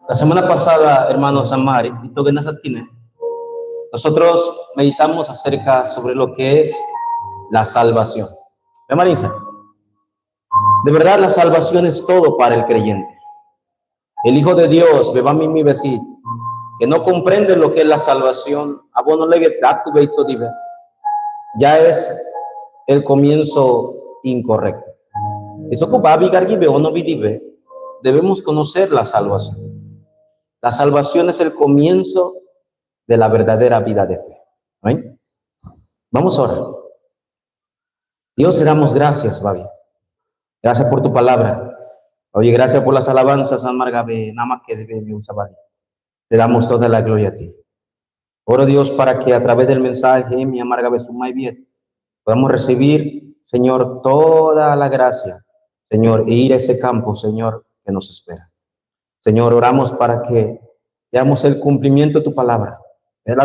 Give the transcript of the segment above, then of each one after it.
La semana pasada, hermanos Amari y Togenazatine, nosotros meditamos acerca sobre lo que es la salvación. ¿Ve, Marisa? De verdad, la salvación es todo para el creyente. El Hijo de Dios, Bebami mi vecino, que no comprende lo que es la salvación, ya es el comienzo incorrecto. Eso que debemos conocer la salvación. La salvación es el comienzo de la verdadera vida de fe. ¿Ven? Vamos a orar. Dios, te damos gracias, Babi. Gracias por tu palabra. Oye, gracias por las alabanzas, San Margabe, nada más que debe mi usabadi. Te damos toda la gloria a ti. Oro, Dios, para que a través del mensaje, mi Margabe Sumay bien, podamos recibir, Señor, toda la gracia, Señor, e ir a ese campo, Señor, que nos espera. Señor, oramos para que veamos el cumplimiento de tu palabra. En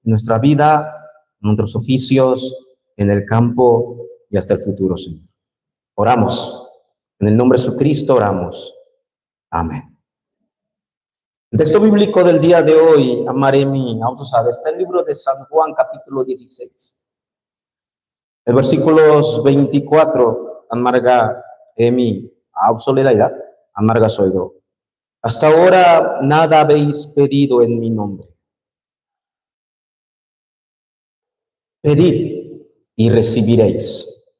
nuestra vida, en nuestros oficios, en el campo y hasta el futuro, Señor. Oramos. En el nombre de Jesucristo oramos. Amén. El texto bíblico del día de hoy, Amaremi, está en el libro de San Juan, capítulo 16. El versículos 24, Amarga Emi, Soledad, Amarga Soido. Hasta ahora nada habéis pedido en mi nombre. Pedid y recibiréis,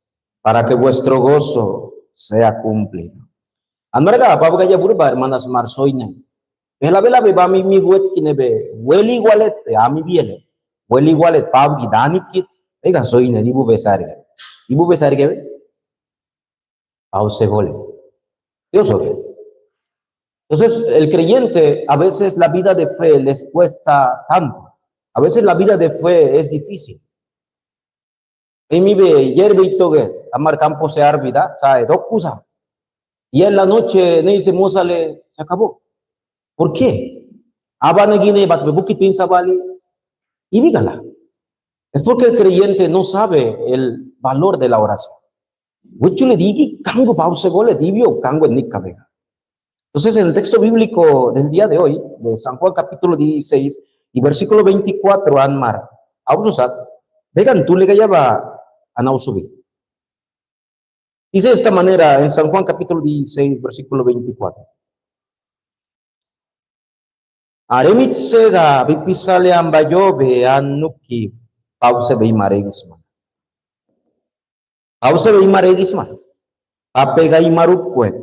para que vuestro gozo sea cumplido. Amarga, Pabga ya burba, hermanas Marsoina. La vela beba mi wet kinebe, huele igualet, a mi biele, huele igualet, Pabgi, Danikit, ega soina, dibu besarga. Dibu besarga, pause gole. Dios oye. Entonces, el creyente, a veces la vida de fe les cuesta tanto. A veces la vida de fe es difícil. En mi ve, yerbe y togue, amar campo se árbida, sabe, dokusa. Y en la noche, ne dice, mozale, se acabó. ¿Por qué? Abanegine, batbebuki pinsabali, y dígala. Es porque el creyente no sabe el valor de la oración. Mucho le digi, cango pause gole, divio, cango en nicabega. Entonces, en el texto bíblico del día de hoy, de San Juan capítulo 16 y versículo 24, Anmar, Ausosat, vegan tú le gallaba a Nausubit. Dice de esta manera en San Juan capítulo 16, versículo 24. Aremit sega, bipisale ambayobe, anuki, pause beimaregisman. Pause beimaregisman. Apega y marupuet.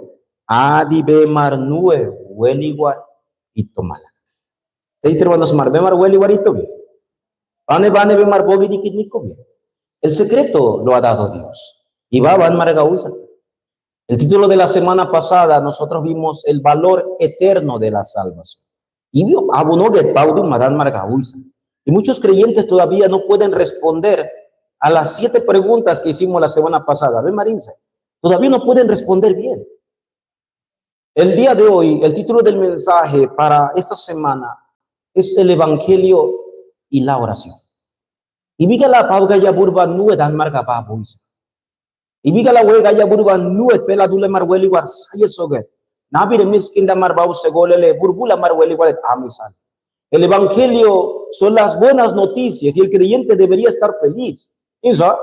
Adi bemar nue weliguar itomala. Te hermanos mar bemar weliguar itobe. Bane bemar bogi dikitnikobe. El secreto lo ha dado Dios. Y va van margausa. El título de la semana pasada nosotros vimos el valor eterno de la salvación. Y vio abunoget paudu madan margausa. Y muchos creyentes todavía no pueden responder a las 7 preguntas que hicimos la semana pasada. ¿Ven, Marinza? Todavía no pueden responder bien. El día de hoy, el título del mensaje para esta semana es el Evangelio y la oración. Y viga la pauga ya burba nue dan marga babuisa. Y viga la huega ya burba nue pela dule marweli war sayesoget. Nabire miskin da marbau segolele burbula marweli war amisan. El Evangelio son las buenas noticias y el creyente debería estar feliz. ¿Eso?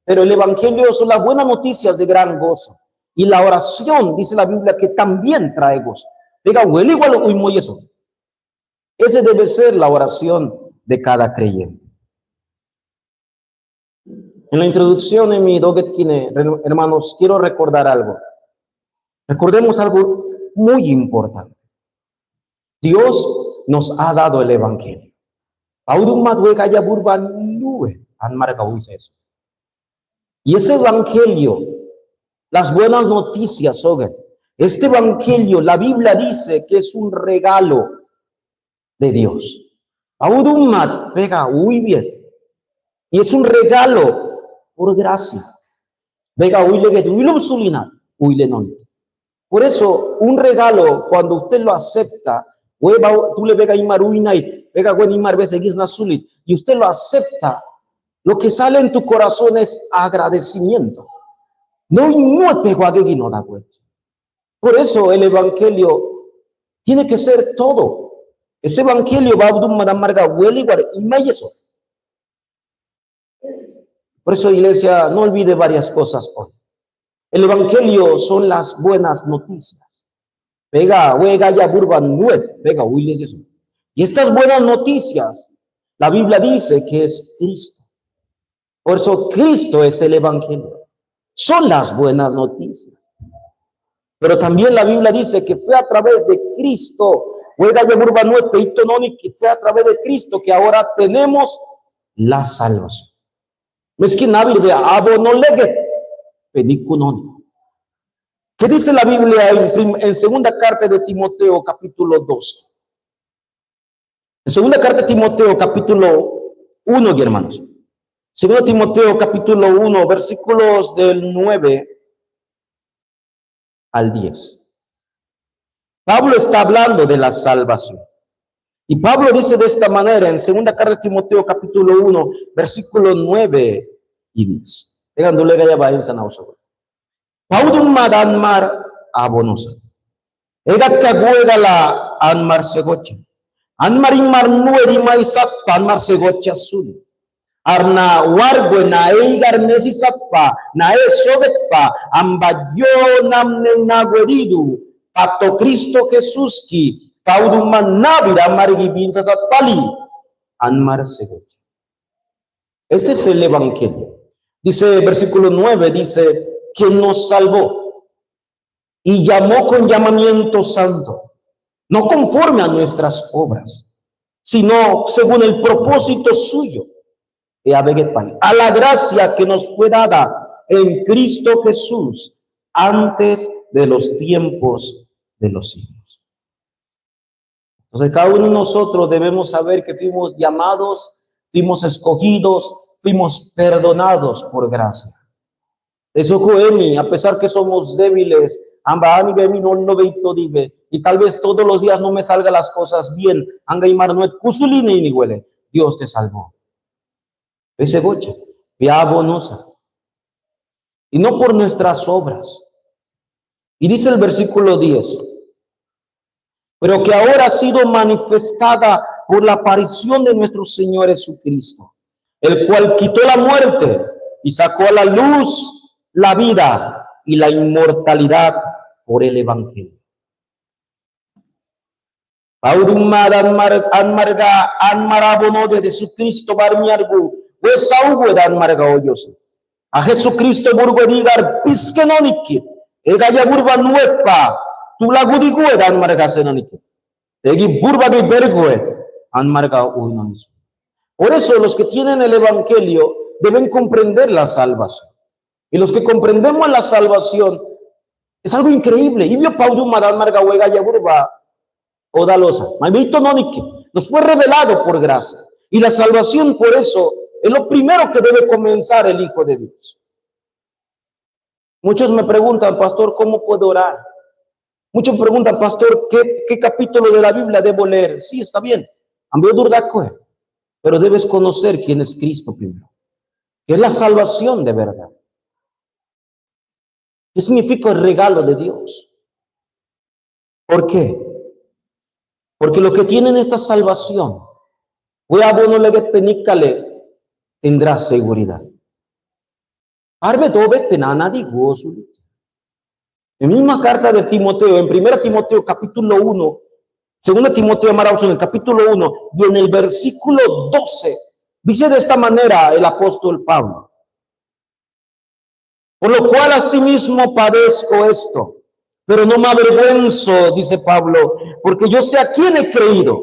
Pero el Evangelio son las buenas noticias de gran gozo. Y la oración, dice la Biblia, que también trae gozo. Diga, huele igual uy muy eso. Ese debe ser la oración de cada creyente. En la introducción de mi Dogetkine, hermanos, quiero recordar algo. Recordemos algo muy importante. Dios nos ha dado el Evangelio. Y ese Evangelio, las buenas noticias, oigan, este Evangelio, la Biblia dice que es un regalo de Dios. Pega, muy bien. Y es un regalo por gracia. Vega, por eso, un regalo, cuando usted lo acepta, tú le vega y usted lo acepta, lo que sale en tu corazón es agradecimiento. No pego a no da cuenta. Por eso el Evangelio Tiene que ser todo. Ese evangelio va a dar marga huele y mayeso. Por eso, iglesia, no olvide varias cosas hoy. El evangelio son las buenas noticias. Pega, huega, ya burban, nuet, pega, huiles eso. Y estas buenas noticias, la Biblia dice que es Cristo. Por eso Cristo es el evangelio. Son las buenas noticias. Pero también la Biblia dice que fue a través de Cristo, huega, ya burban, nuet, peito, noni, que fue a través de Cristo que ahora tenemos la salvación. Meskin Nabil vea, abono leget, penicunon. ¿Qué dice la Biblia en segunda carta de Timoteo, capítulo 2? En segunda carta de Timoteo, capítulo 1, hermanos. Segunda Timoteo, capítulo 1, versículos del 9 al 10. Pablo está hablando de la salvación. Y Pablo dice de esta manera en segunda carta de Timoteo, capítulo 1, versículos 9 y 10. Pegándole ya va en Sanauso. Paudum madanmar abonosa. Ega kaguega la anmar segocha. Anmar imar nueri maisatpa anmar segocha suli. Arna wargue na eigar nesisatpa na esodekpa ambayo namne naguedidu pato Cristo Jesús ki paudum manavira margibin sasatpali anmar segocha. Este es el evangelio. Dice versículo 9, dice que nos salvó y llamó con llamamiento santo, no conforme a nuestras obras, sino según el propósito suyo, a la gracia que nos fue dada en Cristo Jesús antes de los tiempos de los siglos. Entonces cada uno de nosotros debemos saber que fuimos llamados, fuimos escogidos, fuimos perdonados por gracia. Eso coemi, a pesar que somos débiles, y tal vez todos los días no me salgan las cosas bien, Dios te salvó. Ese gocha, piabonosa. Y no por nuestras obras. Y dice el versículo 10, pero que ahora ha sido manifestada por la aparición de nuestro Señor Jesucristo, el cual quitó la muerte y sacó a la luz la vida y la inmortalidad por el evangelio. Paudumad anmarga anmarabono de Jesucristo barmiargu, pues saugue anmarga hoyos. A Jesucristo burgo digar piskenoniki, egaya burba nuepa, tu lagudigu anmarga senoniki. Egi burba de bergue anmarga uinonis. Por eso los que tienen el evangelio deben comprender la salvación. Y los que comprendemos la salvación, es algo increíble. Y vio Paudu Madal Margahuega Yaburba Odalosa. Nos fue revelado por gracia. Y la salvación, por eso, es lo primero que debe comenzar el Hijo de Dios. Muchos me preguntan, pastor, ¿cómo puedo orar? Muchos me preguntan, pastor, ¿qué capítulo de la Biblia debo leer? Sí, está bien. Pero debes conocer quién es Cristo primero. Que es la salvación de verdad. ¿Qué significa el regalo de Dios? ¿Por qué? Porque lo que tienen esta salvación, tendrá seguridad. En misma carta de Timoteo, en 1 Timoteo capítulo 1, 2 Timoteo en el capítulo 1 y en el versículo 12, dice de esta manera el apóstol Pablo. Por lo cual asimismo padezco esto, pero no me avergüenzo, dice Pablo, porque yo sé a quién he creído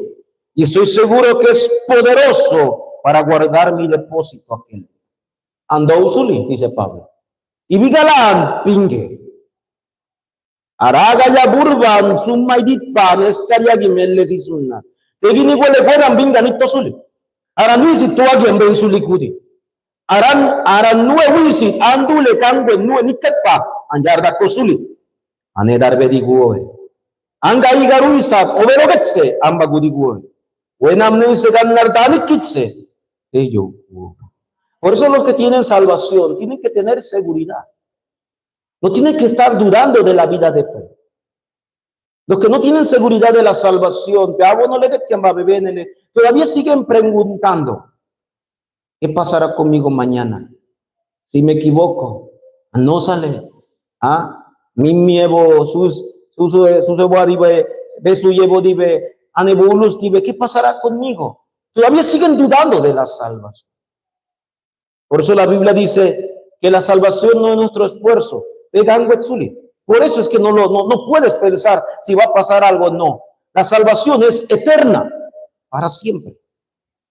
y estoy seguro que es poderoso para guardar mi depósito aquel. Andousuli, dice Pablo. Y vigalan pingue. Araga ya burban sumaidit pan escariagimeles y sunna. Tegini huele puedan vinganito suli. Aranuisi tu alguien ven sulicudi. Aran nue wisi andule kangwe nue nikepa anjarda kosuli ane darbe diguoe anga igaruisa overogetse amba gudiguoe wenamne se ganar danikitse ello. Por eso los que tienen salvación tienen que tener seguridad, no tienen que estar dudando de la vida de fe. Los que no tienen seguridad de la salvación, todavía siguen preguntando, ¿qué pasará conmigo mañana? Si me equivoco, no sale. Mi evo, sus ¿qué pasará conmigo? Todavía siguen dudando de la salvación. Por eso la Biblia dice que la salvación no es nuestro esfuerzo. Por eso es que no puedes pensar si va a pasar algo o no. La salvación es eterna, para siempre.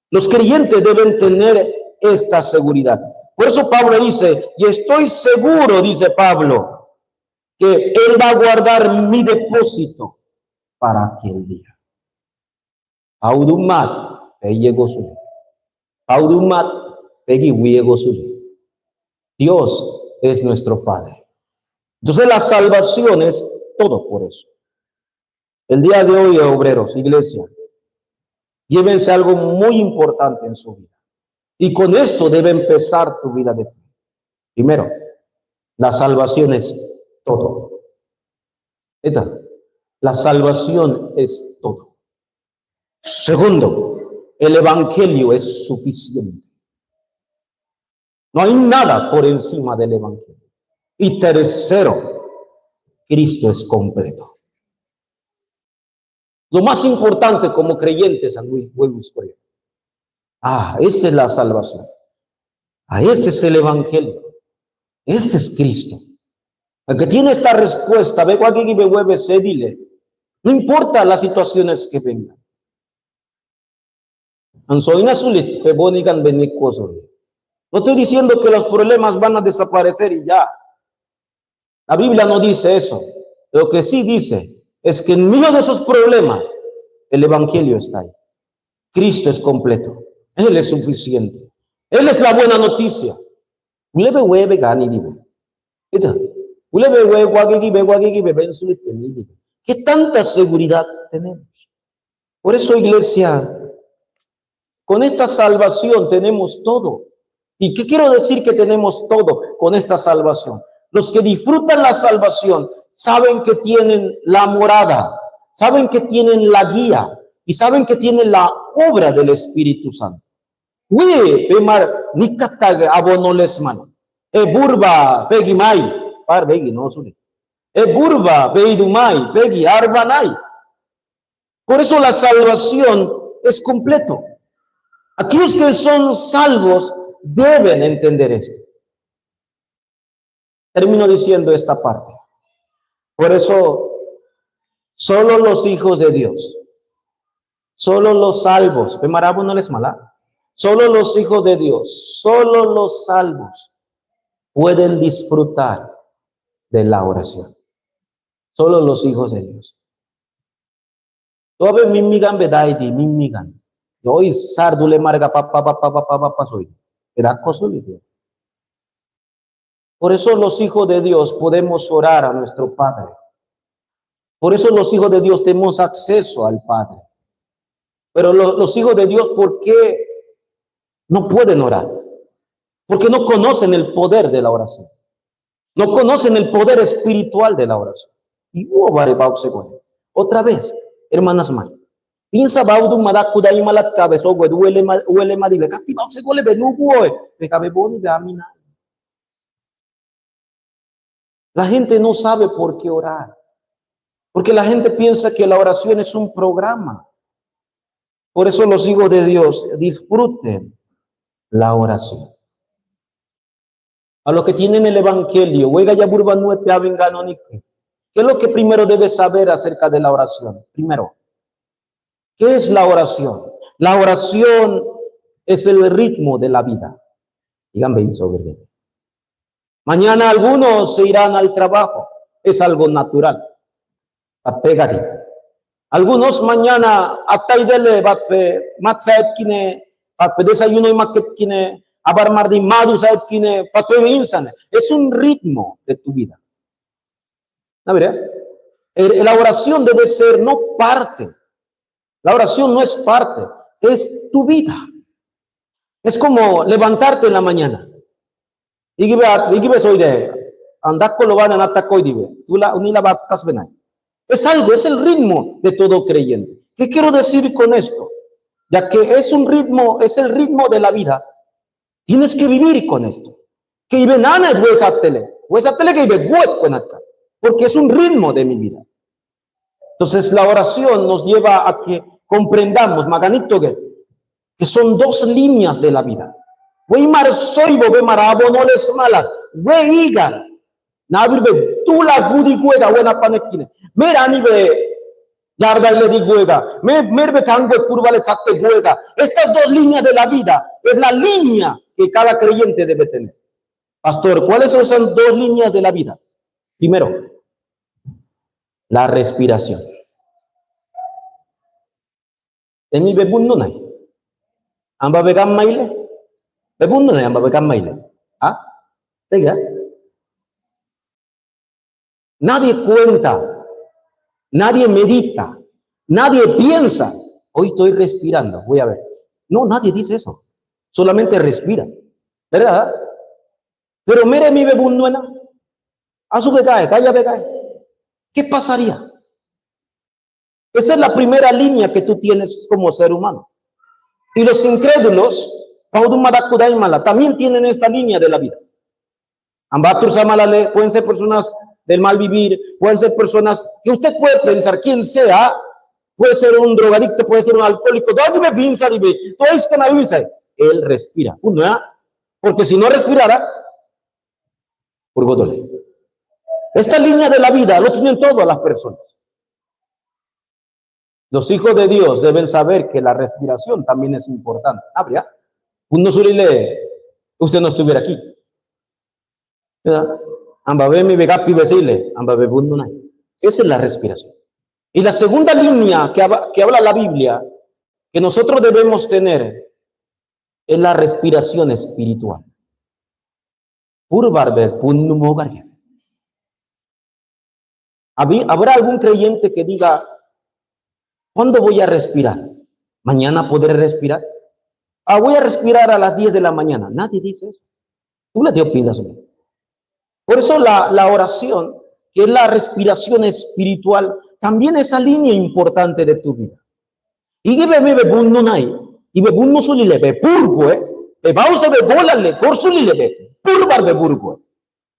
Los creyentes deben tener esta seguridad. Por eso Pablo dice, y estoy seguro, dice Pablo, que Él va a guardar mi depósito para aquel día. Audumat, Peyegosuli. Audumat, Pegiwiegosuli. Dios es nuestro Padre. Entonces la salvación es todo por eso. El día de hoy, obreros, iglesia, llévense algo muy importante en su vida. Y con esto debe empezar tu vida de fe. Primero, la salvación es todo. La salvación es todo. Segundo, el evangelio es suficiente. No hay nada por encima del evangelio. Y tercero, Cristo es completo. Lo más importante como creyentes, esa es la salvación. Este es el evangelio. Este es Cristo. El que tiene esta respuesta, dile, no importa las situaciones que vengan. No estoy diciendo que los problemas van a desaparecer y ya. La Biblia no dice eso. Lo que sí dice es que en medio de esos problemas, el evangelio está ahí. Cristo es completo. Él es suficiente. Él es la buena noticia. ¿Qué tanta seguridad tenemos? Por eso, iglesia, con esta salvación tenemos todo. ¿Y qué quiero decir que tenemos todo con esta salvación? Los que disfrutan la salvación saben que tienen la morada, saben que tienen la guía y saben que tienen la obra del Espíritu Santo. Burba pegimai, par begi no suli. Burba peidumai, pegi arbanai. Por eso la salvación es completo. Aquellos que son salvos deben entender esto. Termino diciendo esta parte. Por eso, solo los hijos de Dios, solo los salvos, solo los hijos de Dios, solo los salvos pueden disfrutar de la oración. Solo los hijos de Dios. Tobe mimigan bedaidi mimigan. Yo y sardule marga papa soy. Era consolidado. Por eso los hijos de Dios podemos orar a nuestro Padre. Por eso los hijos de Dios tenemos acceso al Padre. Pero los hijos de Dios, ¿por qué no pueden orar? Porque no conocen el poder de la oración. No conocen el poder espiritual de la oración. Y otra vez, hermanas más. Piensa baudu madakuda y malat cabezo huele madive cati bause gole benugoe becabe boni beamina. La gente no sabe por qué orar. Porque la gente piensa que la oración es un programa. Por eso los hijos de Dios disfruten la oración. A los que tienen el evangelio, ¿qué es lo que primero debes saber acerca de la oración? Primero, ¿qué es la oración? La oración es el ritmo de la vida. Díganme sobre eso. Mañana algunos se irán al trabajo. Es algo natural. Algunos mañana ataidele batpe matsaetkine batpe desayuno y maketkine abar mardi madu saetkine patwe insane. Es un ritmo de tu vida. ¿No verdad? La oración debe ser no parte. La oración no es parte, es tu vida. Es como levantarte en la mañana. Y soy de andar con lo van a atacar y dive. Tú la unila batas benay. Es algo, es el ritmo de todo creyente. ¿Qué quiero decir con esto? Ya que es un ritmo, es el ritmo de la vida. Tienes que vivir con esto. Que ibe nana es huesatele que ibe acá, porque es un ritmo de mi vida. Entonces la oración nos lleva a que comprendamos, Maganito, que son dos líneas de la vida. Weimar soy bobe marabo no les mala, weigan. Nabir be tú la gudi guega buena panekine. Mira ni be yarda le di guega. Merbe cango curva chatte guega. Estas dos líneas de la vida es la línea que cada creyente debe tener. Pastor, ¿cuáles son esas dos líneas de la vida? Primero, la respiración. En mi bebún no hay. Amba vegan maile. Bebún no hay, amba vegan maile. ¿Ah? ¿Tega? Nadie cuenta, nadie medita, nadie piensa. Hoy estoy respirando, voy a ver. No, nadie dice eso. Solamente respira. ¿Verdad? Pero mire mi bebún nuena. A su becae, calla becae. ¿Qué pasaría? Esa es la primera línea que tú tienes como ser humano. Y los incrédulos, también tienen esta línea de la vida. Ambatur Samalale pueden ser personas del mal vivir, pueden ser personas que usted puede pensar, quien sea, puede ser un drogadicto, puede ser un alcohólico, él respira, porque si no respirara, esta línea de la vida lo tienen todas las personas. Los hijos de Dios deben saber que la respiración también es importante. ¿Habría? Usted no estuviera aquí. ¿Verdad? Esa es la respiración. Y la segunda línea que habla la Biblia, que nosotros debemos tener, es la respiración espiritual. ¿Habrá algún creyente que diga, ¿cuándo voy a respirar? ¿Mañana podré respirar? Voy a respirar a las 10 de la mañana. Nadie dice eso. Tú le opinas. Por eso la oración, que es la respiración espiritual, también es esa línea importante de tu vida. Y que me bebun no hay, y bebun no suli lebe purgo, te vamos a bebolale, corsuli lebe, purbar de burgo.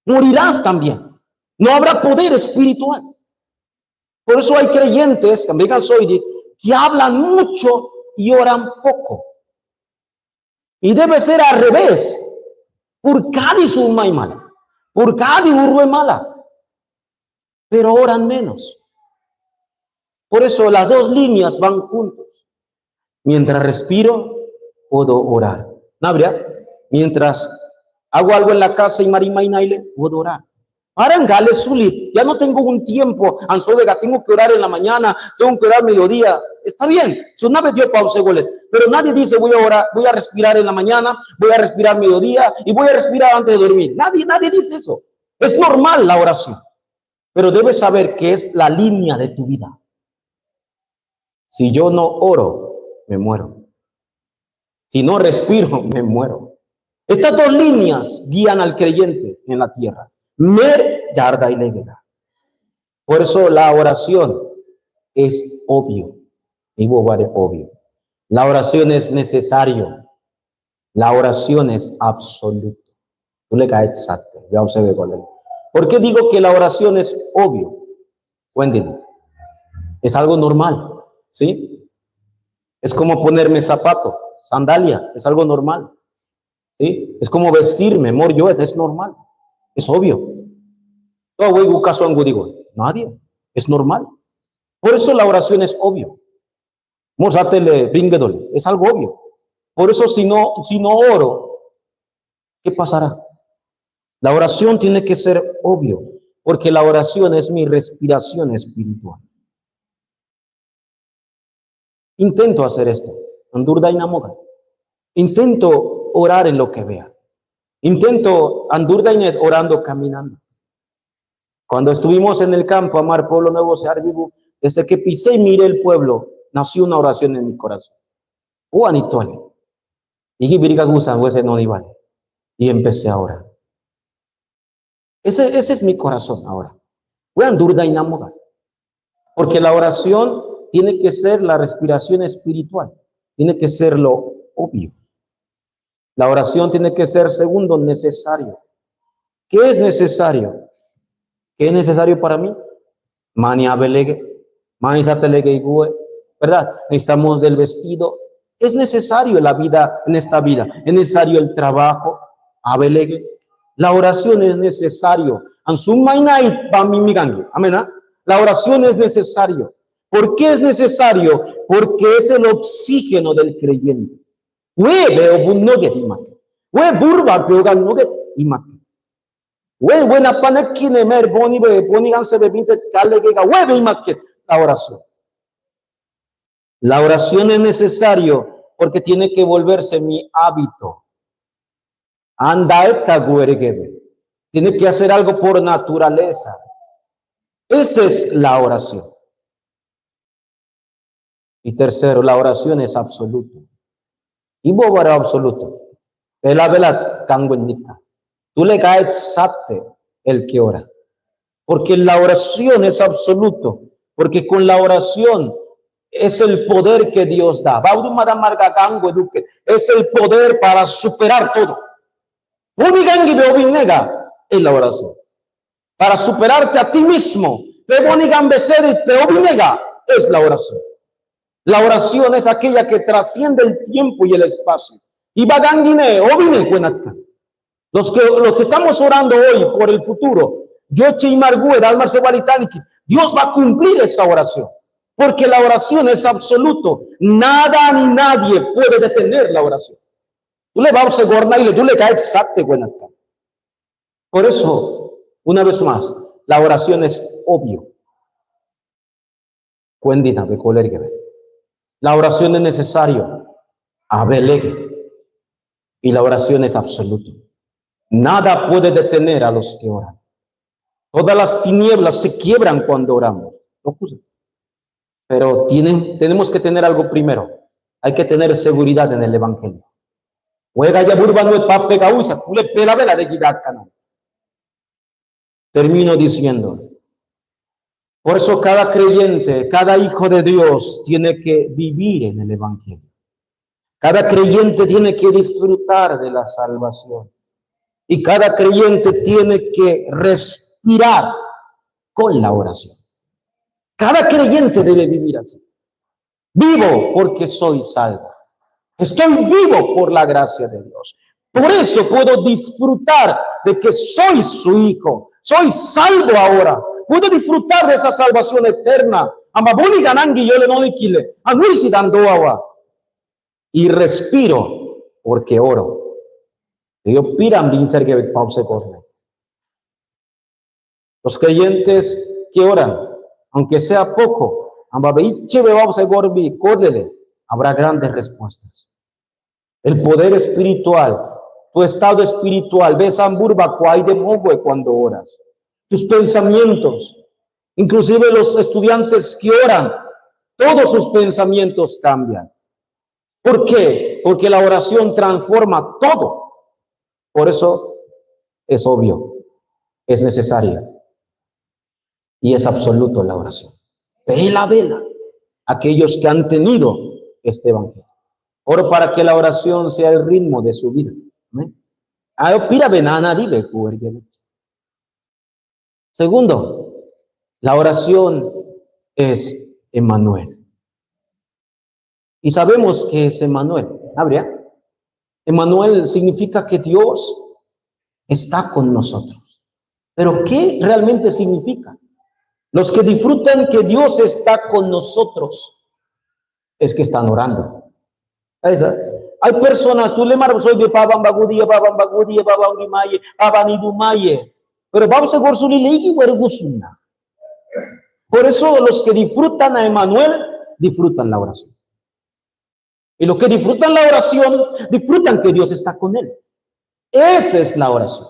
Morirás también. No habrá poder espiritual. Por eso hay creyentes, que hablan mucho y oran poco. Y debe ser al revés. Por cada suma y mala. Por cada urbe mala. Pero oran menos. Por eso las dos líneas van juntos. Mientras respiro, puedo orar. ¿Nabria? Mientras hago algo en la casa y marima y naile, puedo orar. Arangale sulit, ya no tengo un tiempo, ansovega, tengo que orar en la mañana, tengo que orar mediodía. Está bien, su nave dio pausa, pero nadie dice voy a orar, voy a respirar en la mañana, voy a respirar mediodía y voy a respirar antes de dormir. Nadie dice eso. Es normal la oración, pero debes saber que es la línea de tu vida. Si yo no oro, me muero. Si no respiro, me muero. Estas dos líneas guían al creyente en la tierra. Mer, yarda y legera. Por eso la oración es obvio. Y obvio. La oración es necesario. La oración es absoluto. Tú le caes exacto. Ya se ve con él. ¿Por qué digo que la oración es obvio? Wendy, es algo normal, ¿sí? Es como ponerme zapato, sandalia, es algo normal, ¿sí? Es como vestirme, morioet, es normal, es obvio. Nadie, es normal. Por eso la oración es obvio. Es algo obvio. Por eso si no oro, ¿qué pasará? La oración tiene que ser obvio, porque la oración es mi respiración espiritual. Intento hacer esto. Intento orar en lo que vea. Intento andurdainet orando, caminando. Cuando estuvimos en el campo, Amar Pueblo Nuevo, Sear Vivo, desde que pisé y miré el pueblo, nació una oración en mi corazón. Y empecé a orar. Ese es mi corazón ahora. Porque la oración tiene que ser la respiración espiritual, tiene que ser lo obvio. La oración tiene que ser, segundo, necesario. ¿Qué es necesario? ¿Qué es necesario para mí? Mani abelegue, mani satelegue igue, ¿verdad? Necesitamos del vestido. Es necesario la vida en esta vida, es necesario el trabajo, abelegue. La oración es necesario. Amén. La oración es necesario. ¿Por qué es necesario? Porque es el oxígeno del creyente. La oración. La oración es necesario porque tiene que volverse mi hábito. Tiene que hacer algo por naturaleza. Esa es la oración. Y tercero, la oración es absoluta. Y era absoluto. La vela canguenita. Tú le caes sate el que ora. Porque la oración es absoluto. Porque con la oración es el poder que Dios da. Es el poder para superar todo. Es la oración. Para superarte a ti mismo. Es la oración. La oración es aquella que trasciende el tiempo y el espacio. Y los que estamos orando hoy por el futuro, Dios va a cumplir esa oración. Porque la oración es absoluto. Nada ni nadie puede detener la oración. Tú le vas a gornarle, tú le caes exacto. Por eso, una vez más, la oración es obvio. La oración es necesario. Y la oración es absoluto. Nada puede detener a los que oran. Todas las tinieblas se quiebran cuando oramos. Pero tenemos que tener algo primero. Hay que tener seguridad en el evangelio. Termino diciendo, por eso cada creyente, cada hijo de Dios tiene que vivir en el evangelio. Cada creyente tiene que disfrutar de la salvación. Y cada creyente tiene que respirar con la oración. Cada creyente debe vivir así. Vivo porque soy salvo. Estoy vivo por la gracia de Dios. Por eso puedo disfrutar de que soy su hijo. Soy salvo ahora. Puedo disfrutar de esta salvación eterna. Y respiro porque oro. Los creyentes que oran, aunque sea poco, habrá grandes respuestas. El poder espiritual, tu estado espiritual, ves cuando oras. Tus pensamientos, inclusive los estudiantes que oran, todos sus pensamientos cambian. ¿Por qué? Porque la oración transforma todo. Por eso es obvio, es necesaria y es absoluto la oración. Vela, aquellos que han tenido este evangelio. Oro para que la oración sea el ritmo de su vida. Segundo, la oración es Emmanuel. Y sabemos que es Emmanuel. Emmanuel significa que Dios está con nosotros. Pero ¿qué realmente significa? Los que disfrutan que Dios está con nosotros es que están orando. Hay personas, tú le marcas, soy de Pabambagudía, Pabanidumaye, pero vamos a su lilegi huergusuna. Por eso los que disfrutan a Emmanuel, disfrutan la oración. Y los que disfrutan la oración, disfrutan que Dios está con él. Esa es la oración.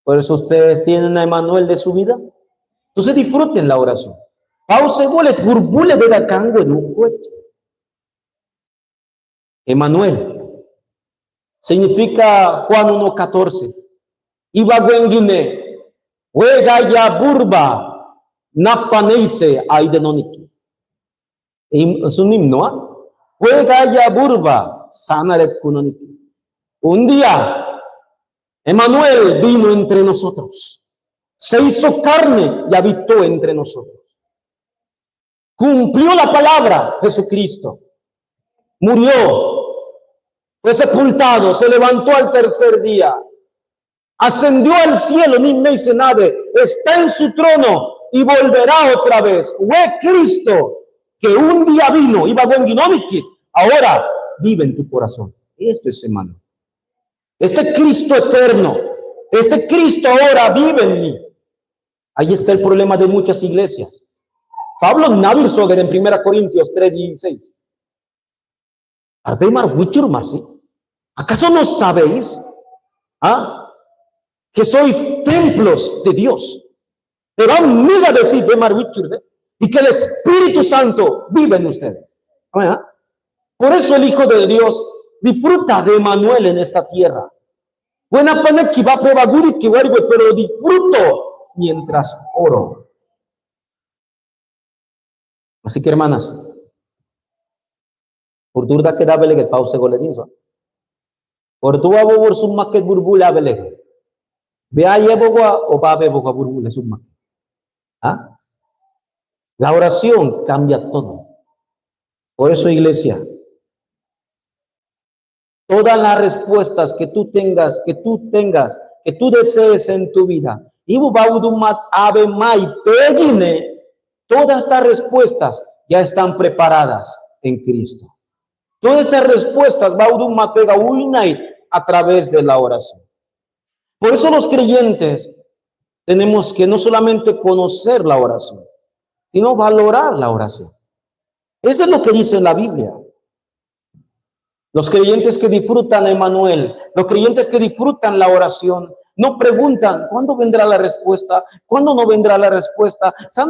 Por eso ustedes tienen a Emmanuel de su vida. Entonces disfruten la oración. Emmanuel significa Juan 1:14. Iba Gwenguine, Huega ya burba, Napaneise aidenoniki. Es un himno, ¿ah? Juega burba, sanare kunoniki. Un día, Emmanuel vino entre nosotros. Se hizo carne y habitó entre nosotros. Cumplió la palabra, Jesucristo. Murió, fue sepultado, se levantó al tercer día. Ascendió al cielo, ni me dice nada. Está en su trono y volverá otra vez. Fue Cristo que un día vino, iba buen guinómico, ahora vive en tu corazón. Esto es, hermano. Este Cristo eterno, este Cristo ahora vive en mí. Ahí está el problema de muchas iglesias. Pablo Navir Soger en 1 Corintios 3:16. ¿Acaso no sabéis que sois templos de Dios? Pero amiga decir de Marwichurde y que el Espíritu Santo vive en ustedes. Por eso el Hijo de Dios disfruta de Emmanuel en esta tierra. Buena pana que va a prevagurir que pero disfruto mientras oro. Así que, hermanas, por durda que da belege pause goledinso. Por tu abo por summa que burbula belege. Ve a yebogua o va a bebogua burbula summa. La oración cambia todo. Por eso, iglesia, todas las respuestas que tú tengas, que tú desees en tu vida, todas estas respuestas ya están preparadas en Cristo. Todas esas respuestas a través de la oración. Por eso los creyentes tenemos que no solamente conocer la oración, sino valorar la oración. Eso es lo que dice la Biblia. Los creyentes que disfrutan a Emmanuel, los creyentes que disfrutan la oración, no preguntan cuándo vendrá la respuesta, cuándo no vendrá la respuesta. Ya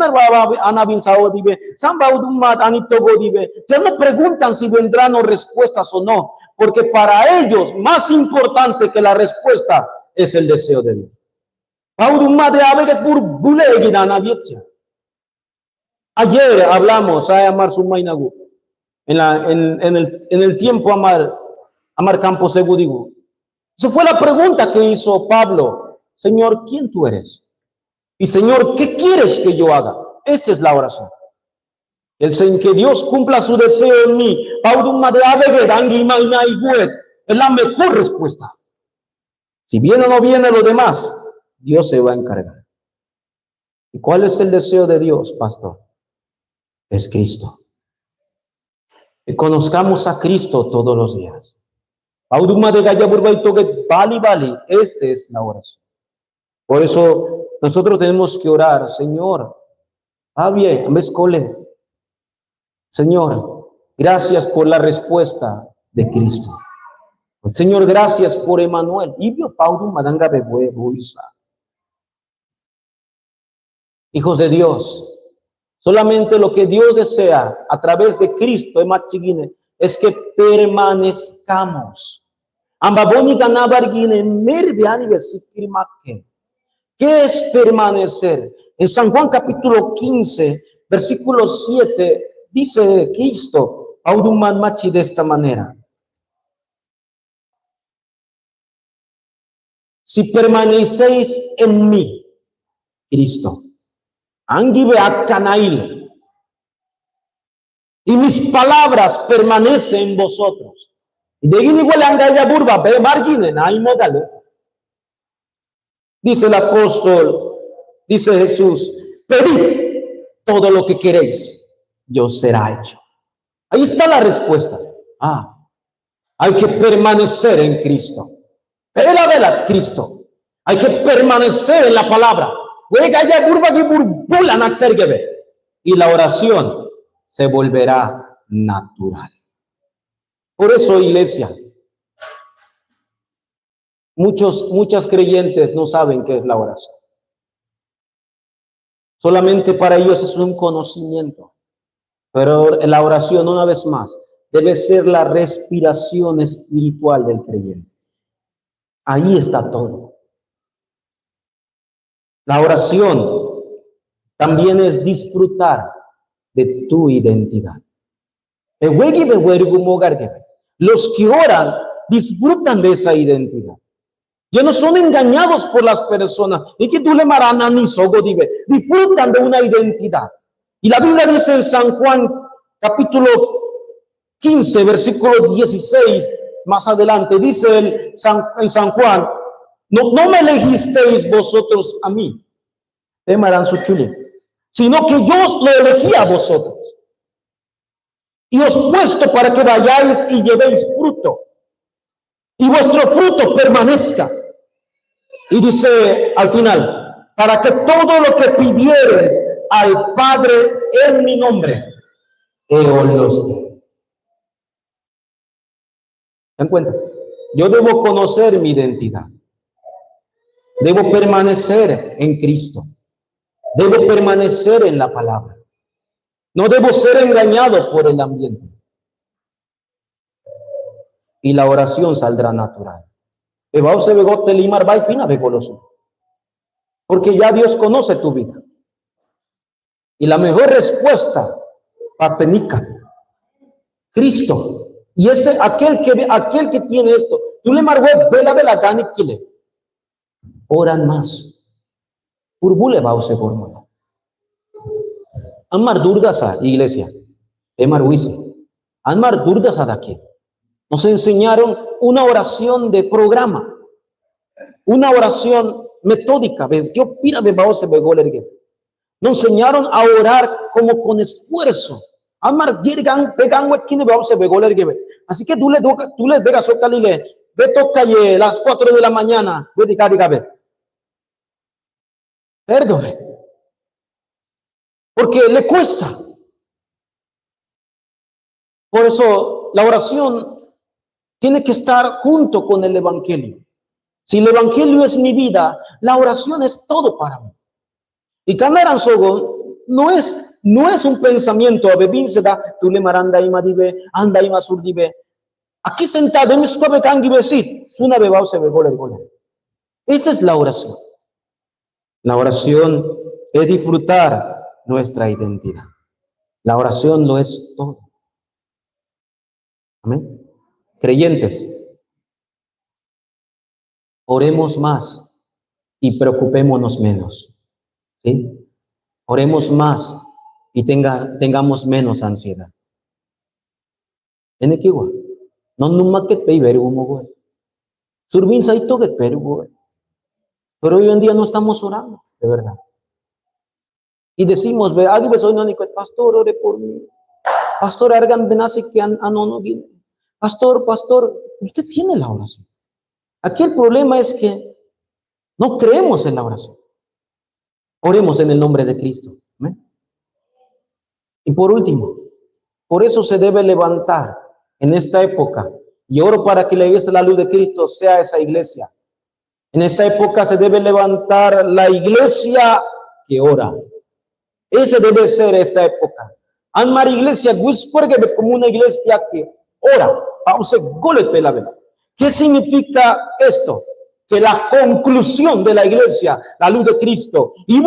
no preguntan si vendrán respuestas o no, porque para ellos más importante que la respuesta es el deseo de Dios. Ayer hablamos a Amar Sumainagu en el tiempo Amar Campo Segudigo. Esa fue la pregunta que hizo Pablo. Señor, ¿quién tú eres? Y Señor, ¿qué quieres que yo haga? Esa es la oración. Que Dios cumpla su deseo en mí. Es la mejor respuesta. Si viene o no viene lo demás, Dios se va a encargar. ¿Y cuál es el deseo de Dios, pastor? Es Cristo. Que conozcamos a Cristo todos los días. Esta es la oración. Por eso nosotros tenemos que orar, Señor. Señor, gracias por la respuesta de Cristo. Señor, gracias por Emmanuel. Hijos de Dios, solamente lo que Dios desea a través de Cristo es que permanezcamos. ¿Qué es permanecer? En San Juan capítulo 15, versículo 7, dice Cristo de esta manera. Si permanecéis en mí, Cristo, y mis palabras permanecen en vosotros. Dice el apóstol, dice Jesús, pedid todo lo que queréis, yo será hecho. Ahí está la respuesta. Hay que permanecer en Cristo. Vela, Cristo. Hay que permanecer en la palabra. Y la oración se volverá natural. Por eso, iglesia, muchos creyentes no saben qué es la oración. Solamente para ellos es un conocimiento. Pero la oración, una vez más, debe ser la respiración espiritual del creyente. Ahí está todo. La oración también es disfrutar de tu identidad. Los que oran disfrutan de esa identidad. Ya no son engañados por las personas. Y que tú le disfrutan de una identidad. Y la Biblia dice en San Juan, capítulo 15, versículo 16, más adelante, dice en San Juan, no me elegisteis vosotros a mí, sino que yo os lo elegí a vosotros. Y os puesto para que vayáis y llevéis fruto, y vuestro fruto permanezca. Y dice al final, para que todo lo que pidieres al Padre en mi nombre, Él los dé. ¿Se dan cuenta? Yo debo conocer mi identidad. Debo permanecer en Cristo. Debo permanecer en la palabra. No debo ser engañado por el ambiente. Y la oración saldrá natural. Porque ya Dios conoce tu vida. Y la mejor respuesta, papenica, Cristo. Y ese, aquel que tiene esto, tú le margó vela gani kile. Oran más. Urbule bause gormana. Anmar Durdasa, iglesia. Emar Wisi. Anmar Durdasa de aquí. Nos enseñaron una oración de programa. Una oración metódica. Nos enseñaron a orar como con esfuerzo. Así que tú le vegas o calile, ve toca las 4 de la mañana, perdone, porque le cuesta. Por eso la oración tiene que estar junto con el evangelio. Si el evangelio es mi vida, la oración es todo para mí. Y Kanaran Sogo no es un pensamiento a bebirse da tú le maranda y madibe anda y masurdibe aquí sentado en mi escobe cangibesit una bebao se begole el gole. Esa es la oración. La oración es disfrutar nuestra identidad. La oración lo es todo. Amén. Creyentes, oremos más y preocupémonos menos. ¿Sí? Oremos más y tengamos menos ansiedad. En equiwa, no numaket pei vergumo Surbin saito que pergu. Pero hoy en día no estamos orando, de verdad. Y decimos, ve, agi besoy no ni pastor, ore por mí. Pastor, argan benase que anono gine. Pastor, usted tiene la oración. Aquí el problema es que no creemos en la oración. Oremos en el nombre de Cristo. ¿Amén? Y por último, por eso se debe levantar en esta época. Y oro para que la iglesia de la luz de Cristo sea esa iglesia. En esta época se debe levantar la iglesia que ora. Esa debe ser esta época. Anmar iglesia, porque como una iglesia que ora. ¿Qué significa esto? Que la conclusión de la iglesia, la luz de Cristo, ¿cuál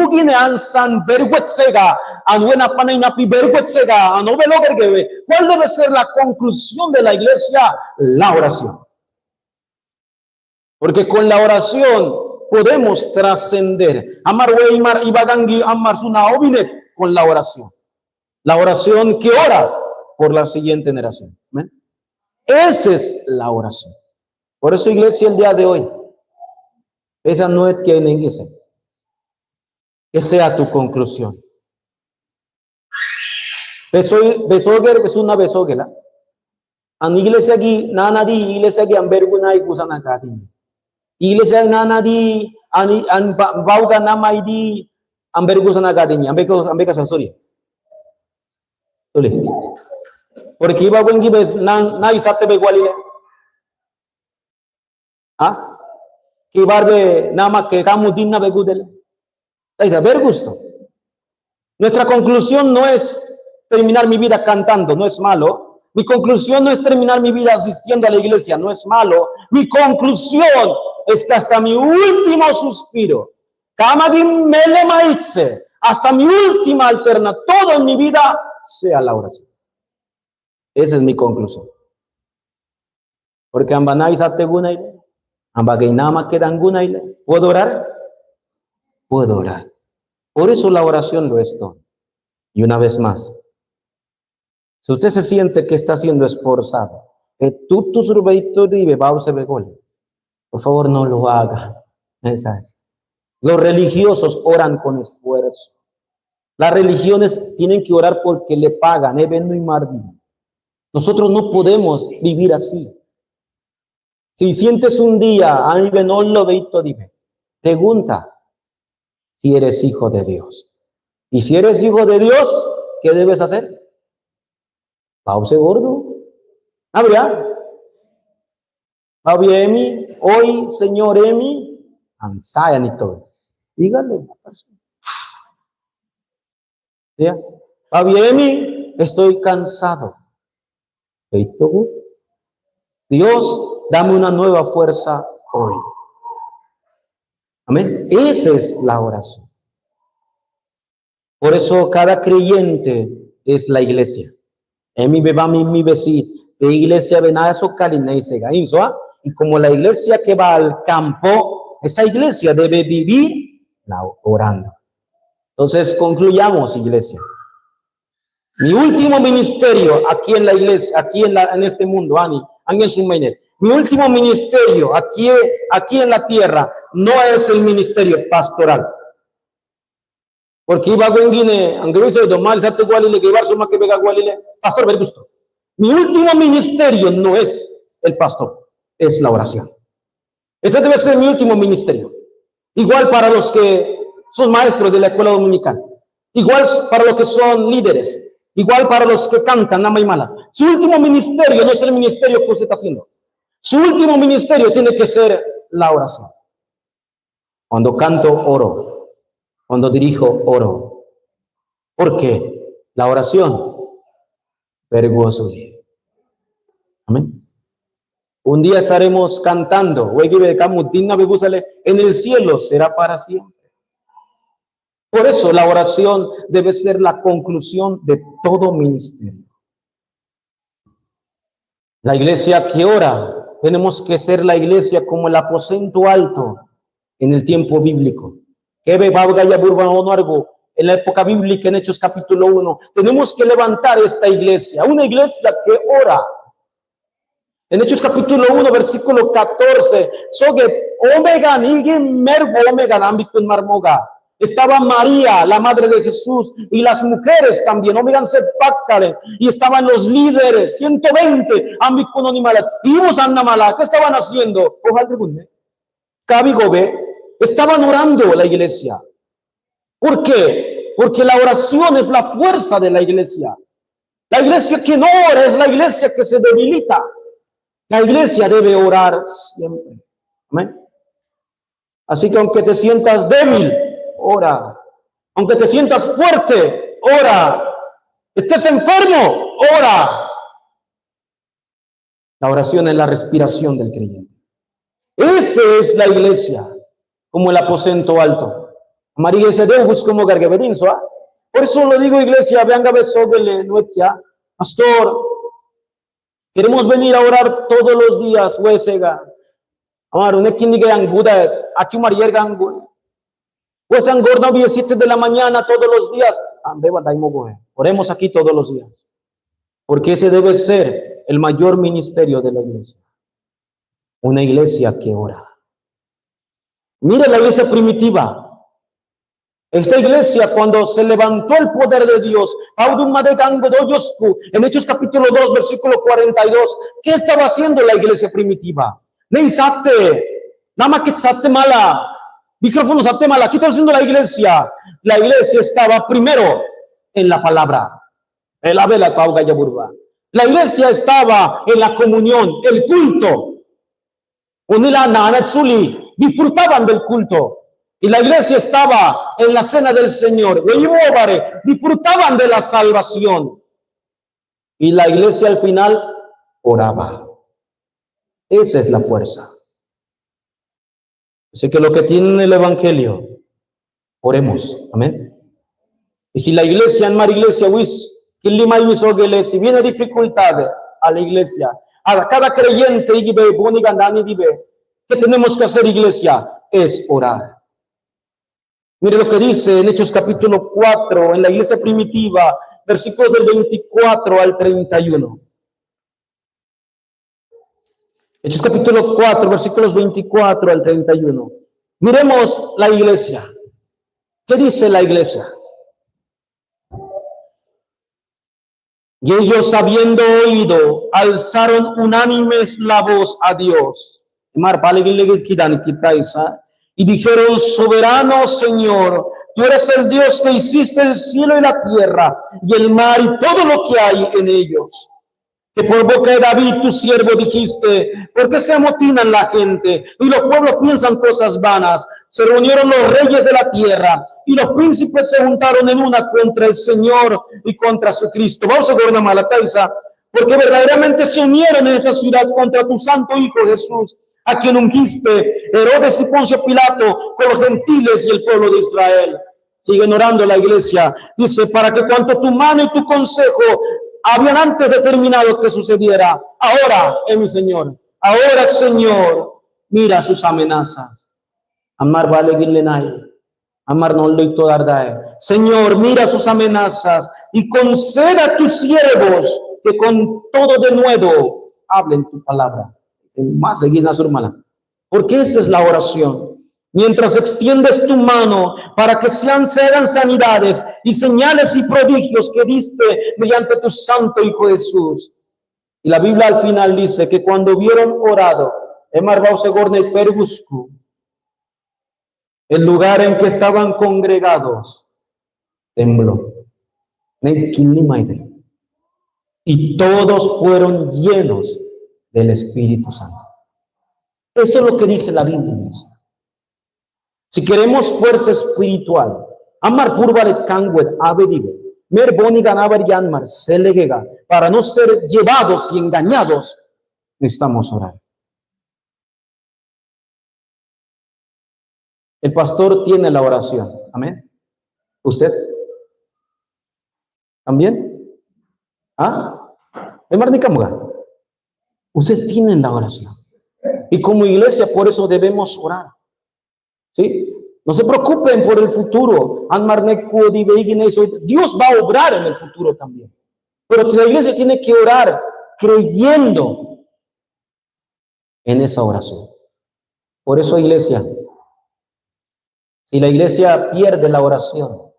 debe ser la conclusión de la iglesia? La oración. Porque con la oración podemos trascender. Con la oración. La oración que ora por la siguiente generación. ¿Ven? Esa es la oración. Por eso, iglesia, el día de hoy, esa no es que sea tu conclusión. Besoger es una besogela. An iglesia aquí, nana di, iglesia aquí, amberguna y kusana kati. Iglesia nana di, an bauga nama di, ambergusana kati. Ambeka sorry. Porque iba buen gibes na isate begualile. ¿Ah? Que barbe nama que camu dinna begudele. Es a ver gusto. Nuestra conclusión no es terminar mi vida cantando, no es malo. Mi conclusión no es terminar mi vida asistiendo a la iglesia, no es malo. Mi conclusión es que hasta mi último suspiro, Kamagim mele maitse, hasta mi última alternativa, todo en mi vida sea la oración. Esa es mi conclusión. Porque ambanais ategunaile, ambagainama quedangunaile. ¿Puedo orar? Puedo orar. Por eso la oración lo es todo. Y una vez más, si usted se siente que está siendo esforzado, que tú por favor no lo haga. Los religiosos oran con esfuerzo. Las religiones tienen que orar porque le pagan. Nosotros no podemos vivir así. Si sientes un día, pregunta si eres hijo de Dios. Y si eres hijo de Dios, ¿qué debes hacer? Pause gordo. Habría. Emi, hoy, Señor Emi, ansaya ni todo. Dígale a la persona. ¿Ya? Emi, estoy cansado. Dios, dame una nueva fuerza hoy. Amén. Esa es la oración. Por eso cada creyente es la iglesia. Emi bebami mi besit. De iglesia benazo calineice y como la iglesia que va al campo, esa iglesia debe vivir orando. Entonces concluyamos, iglesia. Mi último ministerio aquí en la iglesia, aquí en este mundo, mi último ministerio aquí en la tierra no es el ministerio pastoral. Porque iba a Guinea, aunque no se domar, se te gualile, que iba suma que pega gualile, pastor, ver gusto. Mi último ministerio no es el pastor, es la oración. Ese debe ser mi último ministerio. Igual para los que son maestros de la escuela dominical, igual para los que son líderes, igual para los que cantan la maimala. Su último ministerio no es el ministerio que usted está haciendo. Su último ministerio tiene que ser la oración. Cuando canto, oro. Cuando dirijo, oro. ¿Por qué? La oración. Vergoso. Amén. Un día estaremos cantando. En el cielo será para siempre. Por eso la oración debe ser la conclusión de todo ministerio. La iglesia que ora, tenemos que ser la iglesia como el aposento alto en el tiempo bíblico. En la época bíblica, en Hechos capítulo 1, tenemos que levantar esta iglesia, una iglesia que ora. En Hechos capítulo 1, versículo 14, estaba María, la madre de Jesús, y las mujeres también, y estaban los líderes, 120, ¿qué estaban haciendo? Estaban orando la iglesia. ¿Por qué? Porque la oración es la fuerza de la iglesia. La iglesia que no ora es la iglesia que se debilita. La iglesia debe orar siempre. Amén. Así que aunque te sientas débil, ora. Aunque te sientas fuerte, ora. Estés enfermo, ora. La oración es la respiración del creyente. Esa es la iglesia, como el aposento alto. María se Deus como gargabedinso. Por eso lo digo, iglesia, vean pastor, queremos venir a orar todos los días, huesega. Amar, un equinigue anguda, achumarier gangu. Pues angorna 7 de la mañana todos los días. Oremos aquí todos los días. Porque ese debe ser el mayor ministerio de la iglesia. Una iglesia que ora. Mire la iglesia primitiva. Esta iglesia, cuando se levantó el poder de Dios, en Hechos capítulo 2, versículo 42, ¿qué estaba haciendo la iglesia primitiva? Micrófonos a mala. ¿Qué estaba haciendo la iglesia? La iglesia estaba primero en la palabra. La iglesia estaba en la comunión, el culto. Disfrutaban del culto. Y la iglesia estaba en la cena del Señor. Disfrutaban de la salvación. Y la iglesia al final oraba. Esa es la fuerza. Así que lo que tiene el evangelio, oremos. Amén. Y si la iglesia, en mar iglesia, si viene dificultades a la iglesia, a cada creyente, ¿qué tenemos que hacer, iglesia? Es orar. Mire lo que dice en Hechos capítulo 4, en la iglesia primitiva, versículos del 24 al 31. Hechos capítulo 4, versículos 24 al 31. Miremos la iglesia. ¿Qué dice la iglesia? Y ellos, habiendo oído, alzaron unánimes la voz a Dios. Y dijeron: soberano Señor, tú eres el Dios que hiciste el cielo y la tierra, y el mar y todo lo que hay en ellos. Que por boca de David, tu siervo, dijiste: ¿por qué se amotinan la gente y los pueblos piensan cosas vanas? Se reunieron los reyes de la tierra y los príncipes se juntaron en una contra el Señor y contra su Cristo. Vamos a ver una mala causa, porque verdaderamente se unieron en esta ciudad contra tu santo Hijo Jesús, a quien ungiste, Herodes y Poncio Pilato, con los gentiles y el pueblo de Israel. Siguen orando la iglesia. Dice: para que cuanto tu mano y tu consejo habían antes determinado que sucediera, ahora, mi Señor, ahora, Señor, mira sus amenazas. Amar vale guilenay, amar no le todardae. Señor, mira sus amenazas y conceda a tus siervos que con todo de nuevo hablen tu palabra. Más seguir a su hermana, porque esa es la oración. Mientras extiendes tu mano para que se hagan sanidades y señales y prodigios que diste mediante tu santo Hijo Jesús. Y la Biblia al final dice que cuando hubieron orado, el lugar en que estaban congregados tembló. Y todos fueron llenos del Espíritu Santo. Eso es lo que dice la Biblia. Si queremos fuerza espiritual, amar purvale canguet avedive, mer boni ganabar yanmar selegega, para no ser llevados y engañados, necesitamos orar. El pastor tiene la oración. Amén. ¿Usted? ¿También? ¿Ah? Ustedes tienen la oración. Y como iglesia, por eso debemos orar. ¿Sí? No se preocupen por el futuro. Dios va a obrar en el futuro también. Pero la iglesia tiene que orar creyendo en esa oración. Por eso, iglesia, si la iglesia pierde la oración,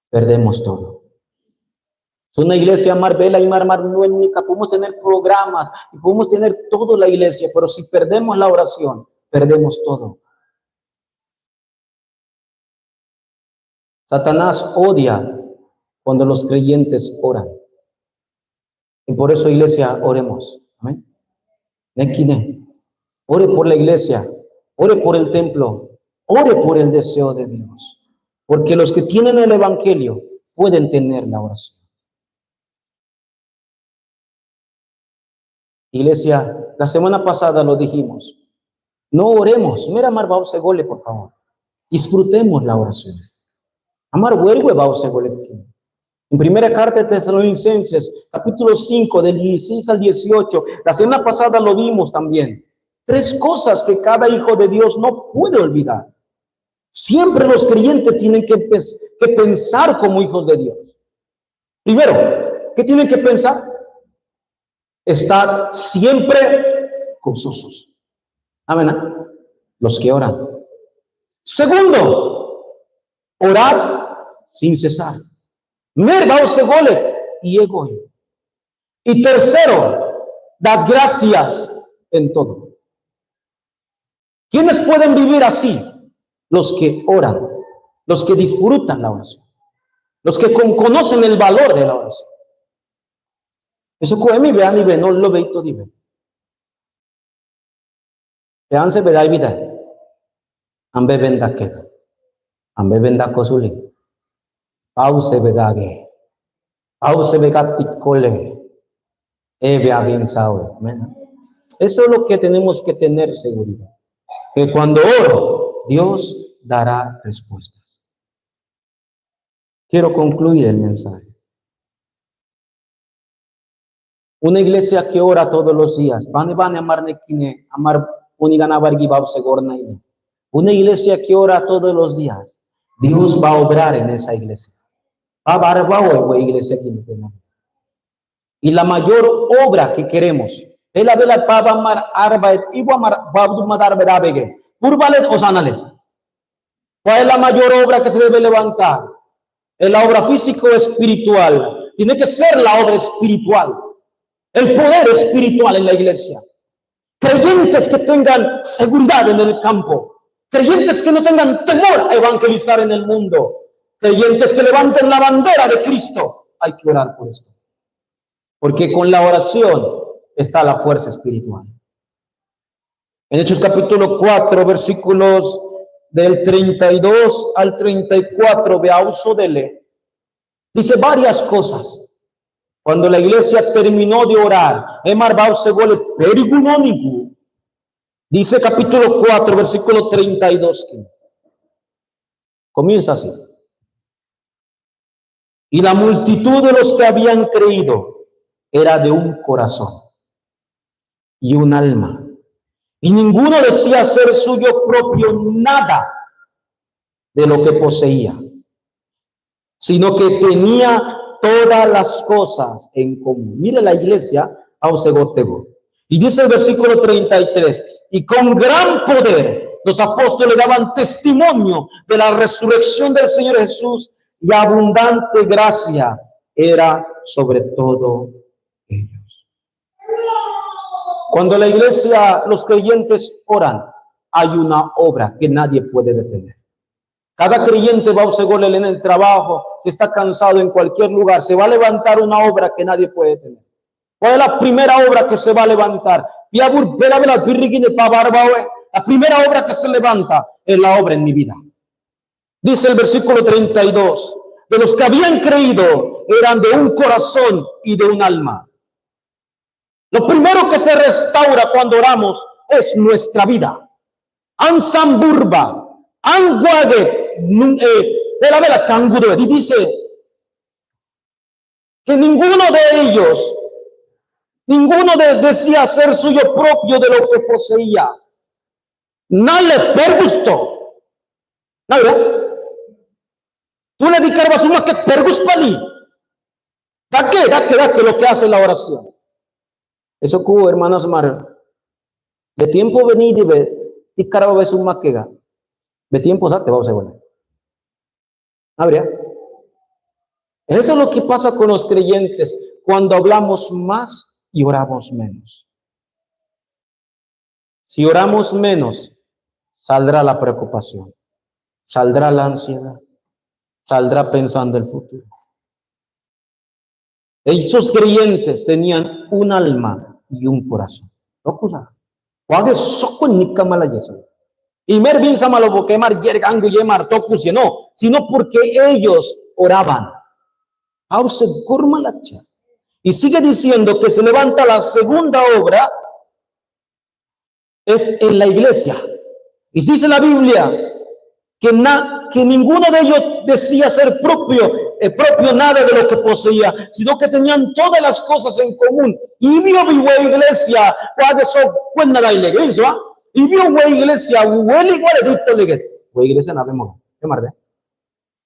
perdemos todo. Es una iglesia marbela y marmanuénica. Podemos tener programas y podemos tener todo la iglesia, pero si perdemos la oración, perdemos todo. Satanás odia cuando los creyentes oran. Y por eso, iglesia, oremos. Amén. Ore por la iglesia, ore por el templo, ore por el deseo de Dios. Porque los que tienen el evangelio pueden tener la oración. Iglesia, la semana pasada lo dijimos. No oremos. Mira, Marvao Segole, por favor. Disfrutemos la oración. Amar huergue Bauce Golepkin. En primera carta de Tesalonicenses, capítulo 5, del 16 al 18, la semana pasada lo vimos también. 3 cosas que cada hijo de Dios no puede olvidar. Siempre los creyentes tienen que pensar como hijos de Dios. Primero, ¿qué tienen que pensar? Estar siempre gozosos. Amén. Los que oran. Segundo, orar sin cesar. Y tercero, dad gracias en todo. ¿Quiénes pueden vivir así? Los que oran, los que disfrutan la oración, los que conocen el valor de la oración. Eso mi vean y ven, no lo veis todo y ven. Vean se veda y vida. Ambe venda que. Ambe venda cosuli. Pause vedage. Pause vegaticole. Eve avinzao. Eso es lo que tenemos que tener seguridad. Que cuando oro, Dios dará respuestas. Quiero concluir el mensaje. Una iglesia que ora todos los días. Van a amar una iglesia que ora todos los días. Dios va a obrar en esa iglesia. Y la mayor obra que queremos es la vela para amar arba y ¿cuál es la mayor obra que se debe levantar? Es la obra física o espiritual. Tiene que ser la obra espiritual. El poder espiritual en la iglesia. Creyentes que tengan seguridad en el campo. Creyentes que no tengan temor a evangelizar en el mundo. Creyentes que levanten la bandera de Cristo. Hay que orar por esto. Porque con la oración está la fuerza espiritual. En Hechos capítulo 4, versículos del 32 al 34, veauso dele, dice varias cosas. Cuando la iglesia terminó de orar, dice capítulo 4, versículo 32, comienza así. Y la multitud de los que habían creído era de un corazón y un alma. Y ninguno decía ser suyo propio nada de lo que poseía, sino que tenía todas las cosas en común. Mire la iglesia, y dice el versículo 33, y con gran poder los apóstoles daban testimonio de la resurrección del Señor Jesús, y abundante gracia era sobre todo ellos. Cuando la iglesia, los creyentes oran, hay una obra que nadie puede detener. Cada creyente va a según en el trabajo, si está cansado en cualquier lugar, se va a levantar una obra que nadie puede detener. ¿Cuál es la primera obra que se va a levantar? La primera obra que se levanta es la obra en mi vida. Dice el versículo 32, de los que habían creído eran de un corazón y de un alma. Lo primero que se restaura cuando oramos es nuestra vida. Ansamburba, anguague, y dice que ninguno de ellos, decía ser suyo propio de lo que poseía. Nale per gusto. Tú le dedicabas una que per guspali. Da que lo que hace la oración. Eso que hermanos Mar, de tiempo venir y ver, y cara ves un maquega, de tiempo te vamos a volver. ¿Habría? Eso es lo que pasa con los creyentes cuando hablamos más y oramos menos. Si oramos menos, saldrá la preocupación, saldrá la ansiedad, saldrá pensando el futuro. Esos creyentes tenían un alma y un corazón. Y Mervin Samalo porque no, sino porque ellos oraban. Y sigue diciendo que se levanta la segunda obra es en la iglesia. Y dice la Biblia que ninguno de ellos decía ser propio nada de lo que poseía, sino que tenían todas las cosas en común. Y vio una iglesia, y vio una iglesia,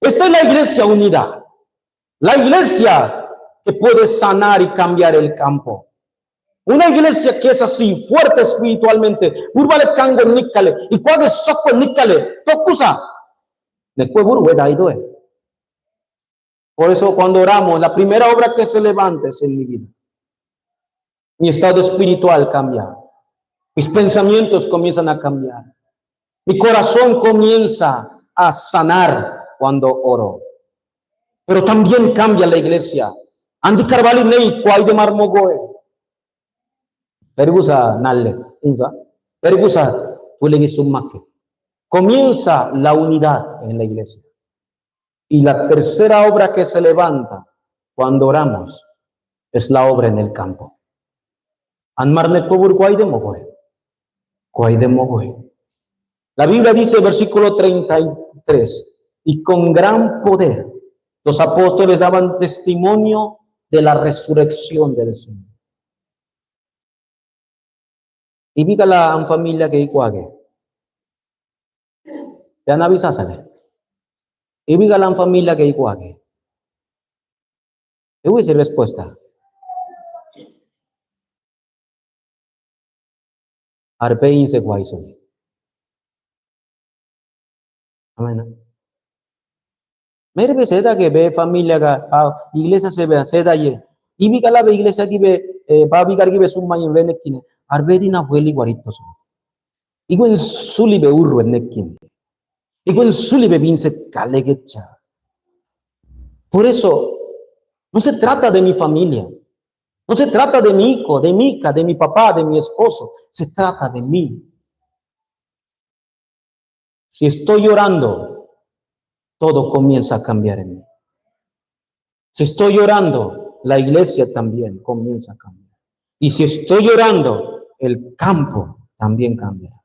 esta es la iglesia unida, la iglesia que puede sanar y cambiar el campo. Una iglesia que es así, fuerte espiritualmente, y cuando soco nícale, tocusa, por eso cuando oramos, la primera obra que se levanta es en mi vida. Mi estado espiritual cambia. Mis pensamientos comienzan a cambiar. Mi corazón comienza a sanar cuando oro. Pero también cambia la iglesia. Andy Carvalho nei cuay de marmogoe. Pergusa nalle, inza. Pergusa tulegisumake. Comienza la unidad en la iglesia. Y la tercera obra que se levanta cuando oramos es la obra en el campo. La Biblia dice, versículo 33, y con gran poder Los apóstoles daban testimonio de la resurrección del Señor. Y vi la familia que hizo aquí. Ya no avisásale. Y vi la familia que hizo aquí. Y voy a decir respuesta. Arpein se guayso. Amén. Mere seda que ve familia ka iglesia se ve seda ye. Y vi la iglesia que ve va vigar que ve summa en venekine. Arbedina hueli guaritos. Y con suli be urro en nekin. Y con suli be vince calegecha. Por eso no se trata de mi familia. No se trata de mi hijo, de mi hija, de mi papá, de mi esposo. Se trata de mí. Si estoy llorando, todo comienza a cambiar en mí. Si estoy llorando, la iglesia también comienza a cambiar. Y si estoy llorando, el campo también cambiará.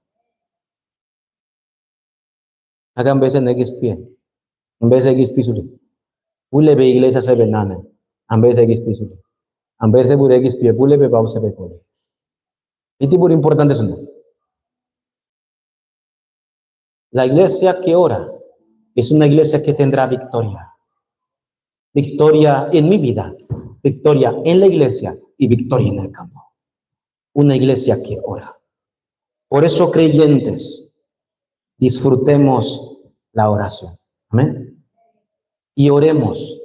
Hagan veces negis pie. En vez de negis pisuri. Ule be iglesia se benana. En vez de negis pisuri. En vez de negis pie. Ule be bau se be kore. Y tipo importante es no. La iglesia que ora es una iglesia que tendrá victoria. Victoria en mi vida, victoria en la iglesia y victoria en el campo. Una iglesia que ora. Por eso, creyentes, disfrutemos la oración. Amén. Y oremos,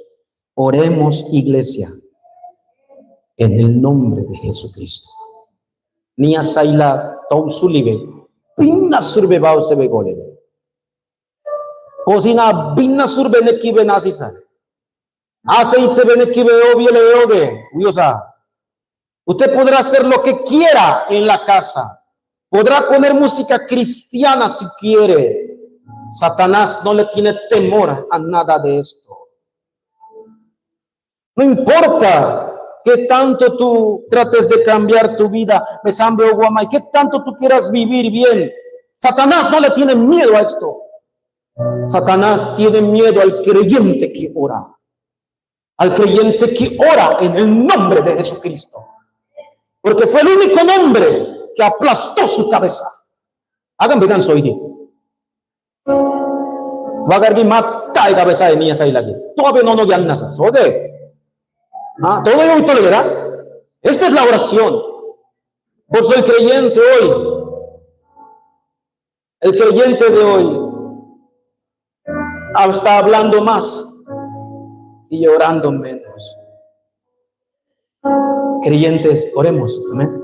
iglesia, en el nombre de Jesucristo. Ni asaila tausulibe, pinna surbe bao se begole. Cocina binna surbe nekibe nasisa. Aceite benekibe obiele oge, uyosa. Usted podrá hacer lo que quiera en la casa. Podrá poner música cristiana si quiere. Satanás no le tiene temor a nada de esto. No importa que tanto tú trates de cambiar tu vida, Mesambe o Guamay, que tanto tú quieras vivir bien. Satanás no le tiene miedo a esto. Satanás tiene miedo al creyente que ora. Al creyente que ora en el nombre de Jesucristo. Porque fue el único nombre que aplastó su cabeza. Hagan vegan soy de. Vagargi mata y cabeza de niña lagi. Todavía no nos llaman nada. ¿Sode? Todo ello tolerará. Esta es la oración. Por eso el creyente de hoy está hablando más y orando menos. Creyentes, oremos, amén.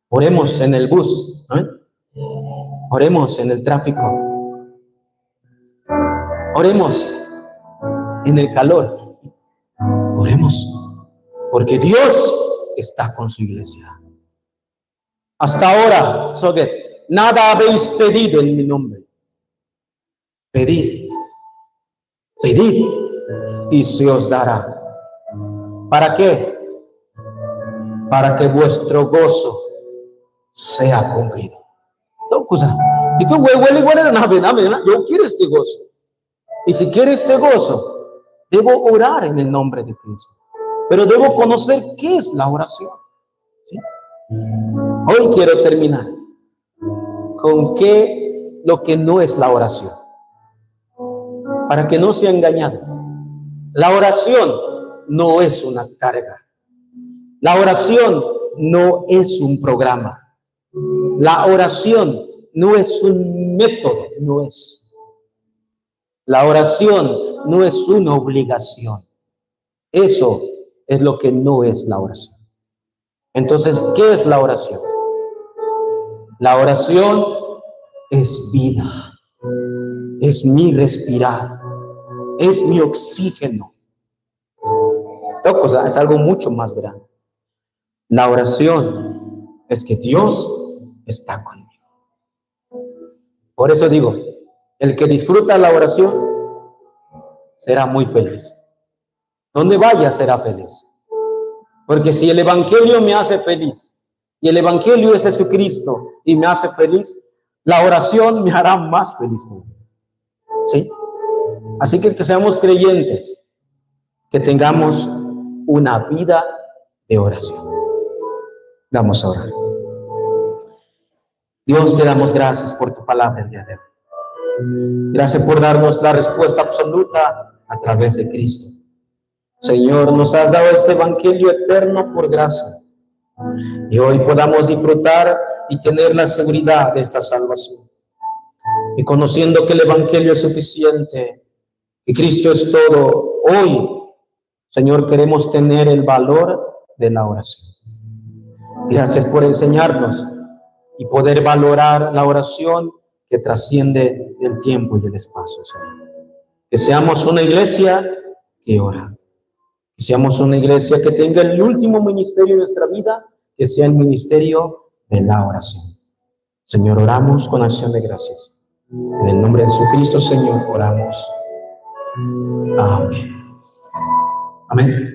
Oremos en el bus, amén. Oremos en el tráfico. Oremos en el calor. Oremos, porque Dios está con su iglesia. Hasta ahora, Soget, nada habéis pedido en mi nombre. Pedid, pedid y se os dará. ¿Para qué? Para que vuestro gozo sea cumplido. Yo quiero este gozo. Y si quiero este gozo, debo orar en el nombre de Cristo. Pero debo conocer qué es la oración. ¿Sí? Hoy quiero terminar con lo que no es la oración. Para que no sea engañado. La oración no es una carga. La oración no es un programa. La oración no es un método, no es. La oración no es una obligación. Eso es lo que no es la oración. Entonces, ¿qué es la oración? La oración es vida. Es mi respirar. Es mi oxígeno. Es algo mucho más grande. La oración es que Dios está conmigo. Por eso digo, el que disfruta la oración será muy feliz. Donde vaya será feliz. Porque si el evangelio me hace feliz y el evangelio es Jesucristo y me hace feliz, la oración me hará más feliz. ¿Sí? Así que seamos creyentes, que tengamos una vida de oración. Vamos a orar. Dios, te damos gracias por tu palabra el día de hoy. Gracias por darnos la respuesta absoluta a través de Cristo. Señor, nos has dado este evangelio eterno por gracia. Y hoy podamos disfrutar y tener la seguridad de esta salvación. Y conociendo que el evangelio es suficiente, que Cristo es todo, hoy, Señor, queremos tener el valor de la oración. Gracias por enseñarnos y poder valorar la oración que trasciende el tiempo y el espacio, Señor. Que seamos una iglesia que ora. Que seamos una iglesia que tenga el último ministerio de nuestra vida, que sea el ministerio de la oración. Señor, oramos con acción de gracias. En el nombre de Jesucristo, Señor, oramos. Amén. Amén.